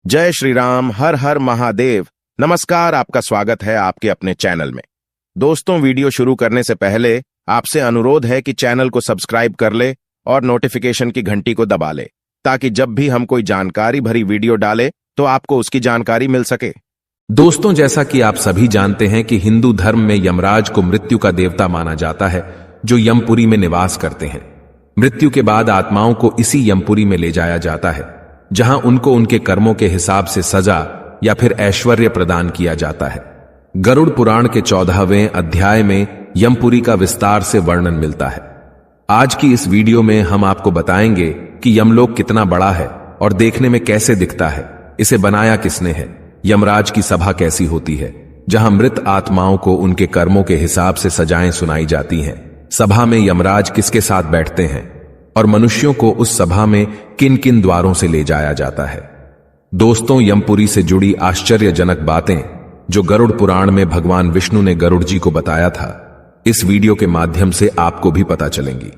जय श्री राम, हर हर महादेव। नमस्कार, आपका स्वागत है आपके अपने चैनल में। दोस्तों, वीडियो शुरू करने से पहले आपसे अनुरोध है कि चैनल को सब्सक्राइब कर ले और नोटिफिकेशन की घंटी को दबा ले, ताकि जब भी हम कोई जानकारी भरी वीडियो डाले तो आपको उसकी जानकारी मिल सके। दोस्तों, जैसा कि आप सभी जानते हैं कि हिंदू धर्म में यमराज को मृत्यु का देवता माना जाता है, जो यमपुरी में निवास करते हैं। मृत्यु के बाद आत्माओं को इसी यमपुरी में ले जाया जाता है, जहां उनको उनके कर्मों के हिसाब से सजा या फिर ऐश्वर्य प्रदान किया जाता है। गरुड़ पुराण के 14वें अध्याय में यमपुरी का विस्तार से वर्णन मिलता है। आज की इस वीडियो में हम आपको बताएंगे कि यमलोक कितना बड़ा है और देखने में कैसे दिखता है, इसे बनाया किसने है, यमराज की सभा कैसी होती है, जहां मृत आत्माओं को उनके कर्मों के हिसाब से सजाएं सुनाई जाती हैं। सभा में यमराज किसके साथ बैठते हैं और मनुष्यों को उस सभा में किन किन द्वारों से ले जाया जाता है। दोस्तों, यमपुरी से जुड़ी आश्चर्यजनक बातें जो गरुड़ पुराण में भगवान विष्णु ने गरुड़ जी को बताया था, इस वीडियो के माध्यम से आपको भी पता चलेंगी।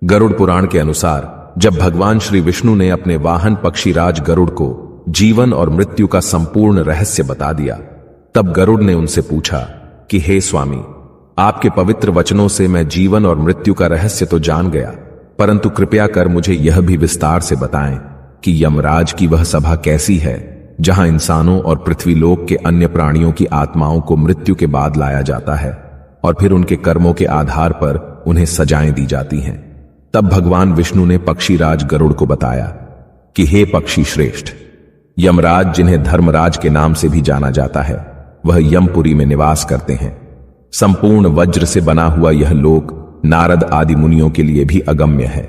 गरुड़ पुराण के अनुसार जब भगवान श्री विष्णु ने अपने वाहन पक्षीराज गरुड़ को जीवन और मृत्यु का संपूर्ण रहस्य बता दिया, तब गरुड़ ने उनसे पूछा कि हे स्वामी, आपके पवित्र वचनों से मैं जीवन और मृत्यु का रहस्य तो जान गया, परंतु कृपया कर मुझे यह भी विस्तार से बताएं कि यमराज की वह सभा कैसी है, जहां इंसानों और पृथ्वीलोक के अन्य प्राणियों की आत्माओं को मृत्यु के बाद लाया जाता है और फिर उनके कर्मों के आधार पर उन्हें सजाएं दी जाती हैं। तब भगवान विष्णु ने पक्षीराज गरुड़ को बताया कि हे पक्षी श्रेष्ठ, यमराज, जिन्हें धर्मराज के नाम से भी जाना जाता है, वह यमपुरी में निवास करते हैं। संपूर्ण वज्र से बना हुआ यह लोक नारद आदि मुनियों के लिए भी अगम्य है।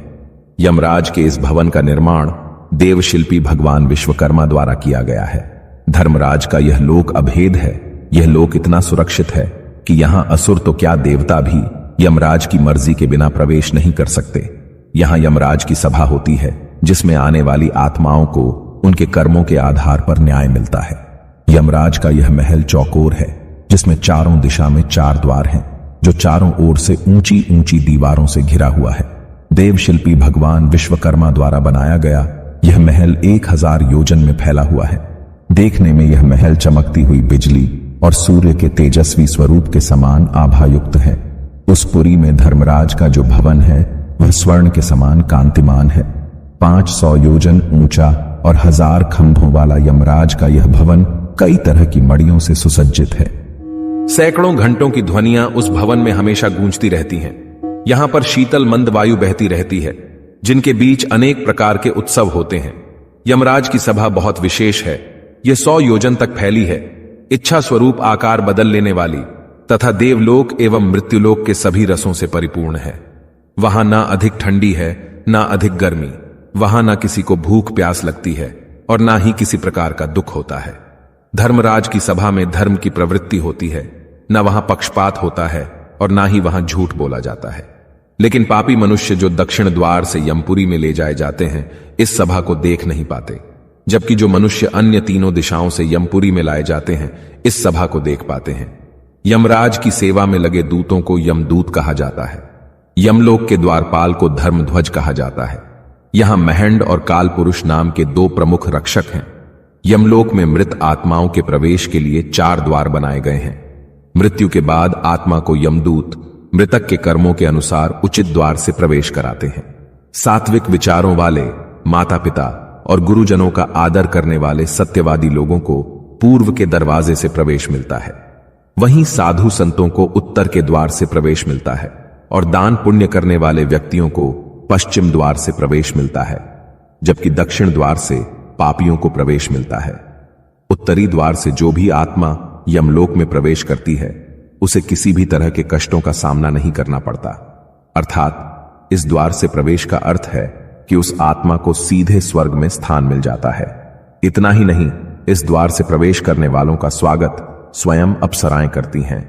यमराज के इस भवन का निर्माण देवशिल्पी भगवान विश्वकर्मा द्वारा किया गया है। धर्मराज का यह लोक अभेद है। यह लोक इतना सुरक्षित है कि यहां असुर तो क्या, देवता भी यमराज की मर्जी के बिना प्रवेश नहीं कर सकते। यहां यमराज की सभा होती है, जिसमें आने वाली आत्माओं को उनके कर्मों के आधार पर न्याय मिलता है। यमराज का यह महल चौकोर है, जिसमें चारों दिशा में 4 द्वार हैं, जो चारों ओर से ऊंची ऊंची दीवारों से घिरा हुआ है। देवशिल्पी भगवान विश्वकर्मा द्वारा बनाया गया यह महल 1000 योजन में फैला हुआ है। देखने में यह महल चमकती हुई बिजली और सूर्य के तेजस्वी स्वरूप के समान आभायुक्त है। उस पुरी में धर्मराज का जो भवन है, वह स्वर्ण के समान कांतिमान है। 500 योजन ऊंचा और 1000 खंभों वाला यमराज का यह भवन कई तरह की मड़ियों से सुसज्जित है। सैकड़ों घंटों की ध्वनियां उस भवन में हमेशा गूंजती रहती हैं। यहां पर शीतल मंद वायु बहती रहती है, जिनके बीच अनेक प्रकार के उत्सव होते हैं। यमराज की सभा बहुत विशेष है। यह 100 योजन तक फैली है, इच्छा स्वरूप आकार बदल लेने वाली तथा देवलोक एवं मृत्युलोक के सभी रसों से परिपूर्ण है। वहां ना अधिक ठंडी है, ना अधिक गर्मी। वहां ना किसी को भूख प्यास लगती है और ना ही किसी प्रकार का दुख होता है। धर्मराज की सभा में धर्म की प्रवृत्ति होती है। न वहां पक्षपात होता है और ना ही वहां झूठ बोला जाता है। लेकिन पापी मनुष्य जो दक्षिण द्वार से यमपुरी में ले जाए जाते हैं, इस सभा को देख नहीं पाते, जबकि जो मनुष्य अन्य तीनों दिशाओं से यमपुरी में लाए जाते हैं, इस सभा को देख पाते हैं। यमराज की सेवा में लगे दूतों को यमदूत कहा जाता है। यमलोक के द्वारपाल को धर्मध्वज कहा जाता है। यहां महंड और काल पुरुष नाम के 2 प्रमुख रक्षक हैं। यमलोक में मृत आत्माओं के प्रवेश के लिए 4 द्वार बनाए गए हैं। मृत्यु के बाद आत्मा को यमदूत मृतक के कर्मों के अनुसार उचित द्वार से प्रवेश कराते हैं। सात्विक विचारों वाले माता पिता और गुरुजनों का आदर करने वाले सत्यवादी लोगों को पूर्व के दरवाजे से प्रवेश मिलता है। वहीं साधु संतों को उत्तर के द्वार से प्रवेश मिलता है और दान पुण्य करने वाले व्यक्तियों को पश्चिम द्वार से प्रवेश मिलता है, जबकि दक्षिण द्वार से पापियों को प्रवेश मिलता है। उत्तरी द्वार से जो भी आत्मा यमलोक में प्रवेश करती है, उसे किसी भी तरह के कष्टों का सामना नहीं करना पड़ता। अर्थात इस द्वार से प्रवेश का अर्थ है कि उस आत्मा को सीधे स्वर्ग में स्थान मिल जाता है। इतना ही नहीं, इस द्वार से प्रवेश करने वालों का स्वागत स्वयं अप्सराएं करती हैं।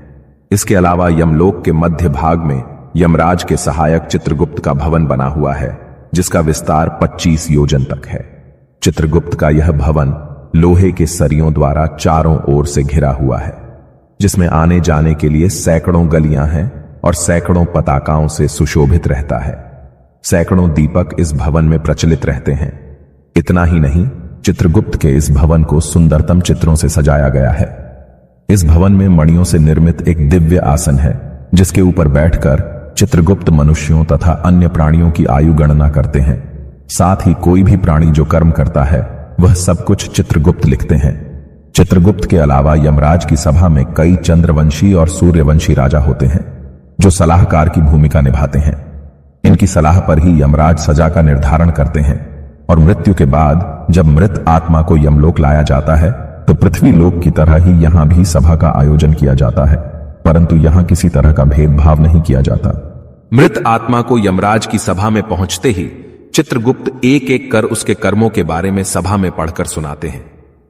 इसके अलावा यमलोक के मध्य भाग में यमराज के सहायक चित्रगुप्त का भवन बना हुआ है, जिसका विस्तार 25 योजन तक है। चित्रगुप्त का यह भवन लोहे के सरियों द्वारा चारों ओर से घिरा हुआ है, जिसमें आने जाने के लिए सैकड़ों गलियां हैं और सैकड़ों पताकाओं से सुशोभित रहता है। सैकड़ों दीपक इस भवन में प्रचलित रहते हैं। इतना ही नहीं, चित्रगुप्त के इस भवन को सुंदरतम चित्रों से सजाया गया है। इस भवन में मणियों से निर्मित एक दिव्य आसन है, जिसके ऊपर बैठकर चित्रगुप्त मनुष्यों तथा अन्य प्राणियों की आयु गणना करते हैं। साथ ही कोई भी प्राणी जो कर्म करता है वह सब कुछ चित्रगुप्त लिखते हैं। चित्रगुप्त के अलावा यमराज की सभा में कई चंद्रवंशी और सूर्यवंशी राजा होते हैं, जो सलाहकार की भूमिका निभाते हैं। इनकी सलाह पर ही यमराज सजा का निर्धारण करते हैं और मृत्यु के बाद जब मृत आत्मा को यमलोक लाया जाता है तो पृथ्वी लोक की तरह ही यहां भी सभा का आयोजन किया जाता है, परंतु यहां किसी तरह का भेदभाव नहीं किया जाता। मृत आत्मा को यमराज की सभा में पहुंचते ही चित्रगुप्त एक एक कर उसके कर्मों के बारे में सभा में पढ़कर सुनाते हैं।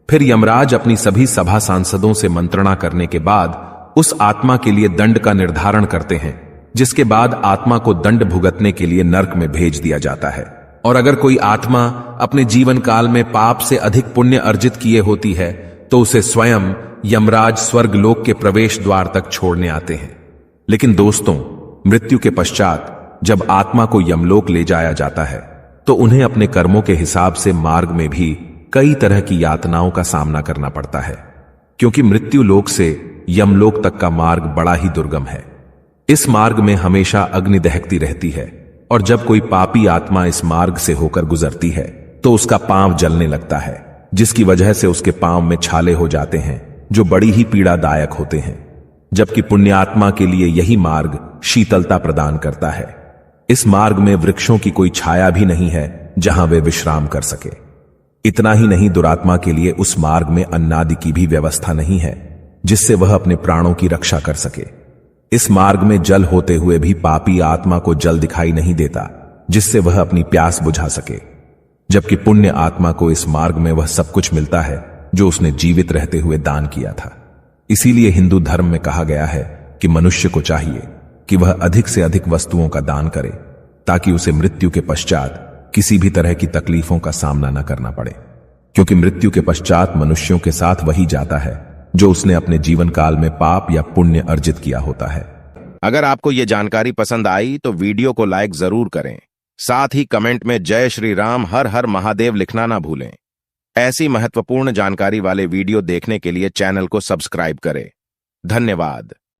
फिर यमराज अपनी सभी सभा सांसदों से मंत्रणा करने के बाद उस आत्मा के लिए दंड का निर्धारण करते हैं, जिसके बाद आत्मा को दंड भुगतने के लिए नर्क में भेज दिया जाता है। और अगर कोई आत्मा अपने जीवन काल में पाप से अधिक पुण्य अर्जित किए होती है तो उसे स्वयं यमराज स्वर्गलोक के प्रवेश द्वार तक छोड़ने आते हैं। लेकिन दोस्तों, मृत्यु के पश्चात जब आत्मा को यमलोक ले जाया जाता है तो उन्हें अपने कर्मों के हिसाब से मार्ग में भी कई तरह की यातनाओं का सामना करना पड़ता है, क्योंकि मृत्यु लोक से यमलोक तक का मार्ग बड़ा ही दुर्गम है। इस मार्ग में हमेशा अग्नि दहकती रहती है और जब कोई पापी आत्मा इस मार्ग से होकर गुजरती है तो उसका पांव जलने लगता है, जिसकी वजह से उसके पांव में छाले हो जाते हैं जो बड़ी ही पीड़ादायक होते हैं। जबकि पुण्यात्मा के लिए यही मार्ग शीतलता प्रदान करता है। इस मार्ग में वृक्षों की कोई छाया भी नहीं है जहां वे विश्राम कर सके। इतना ही नहीं, दुरात्मा के लिए उस मार्ग में अन्नादि की भी व्यवस्था नहीं है जिससे वह अपने प्राणों की रक्षा कर सके। इस मार्ग में जल होते हुए भी पापी आत्मा को जल दिखाई नहीं देता जिससे वह अपनी प्यास बुझा सके, जबकि पुण्य आत्मा को इस मार्ग में वह सब कुछ मिलता है जो उसने जीवित रहते हुए दान किया था। इसीलिए हिंदू धर्म में कहा गया है कि मनुष्य को चाहिए कि वह अधिक से अधिक वस्तुओं का दान करे, ताकि उसे मृत्यु के पश्चात किसी भी तरह की तकलीफों का सामना न करना पड़े, क्योंकि मृत्यु के पश्चात मनुष्यों के साथ वही जाता है जो उसने अपने जीवन काल में पाप या पुण्य अर्जित किया होता है। अगर आपको ये जानकारी पसंद आई तो वीडियो को लाइक जरूर करें। साथ ही कमेंट में जय श्री राम हर हर महादेव लिखना ना भूलें। ऐसी महत्वपूर्ण जानकारी वाले वीडियो देखने के लिए चैनल को सब्सक्राइब करें। धन्यवाद।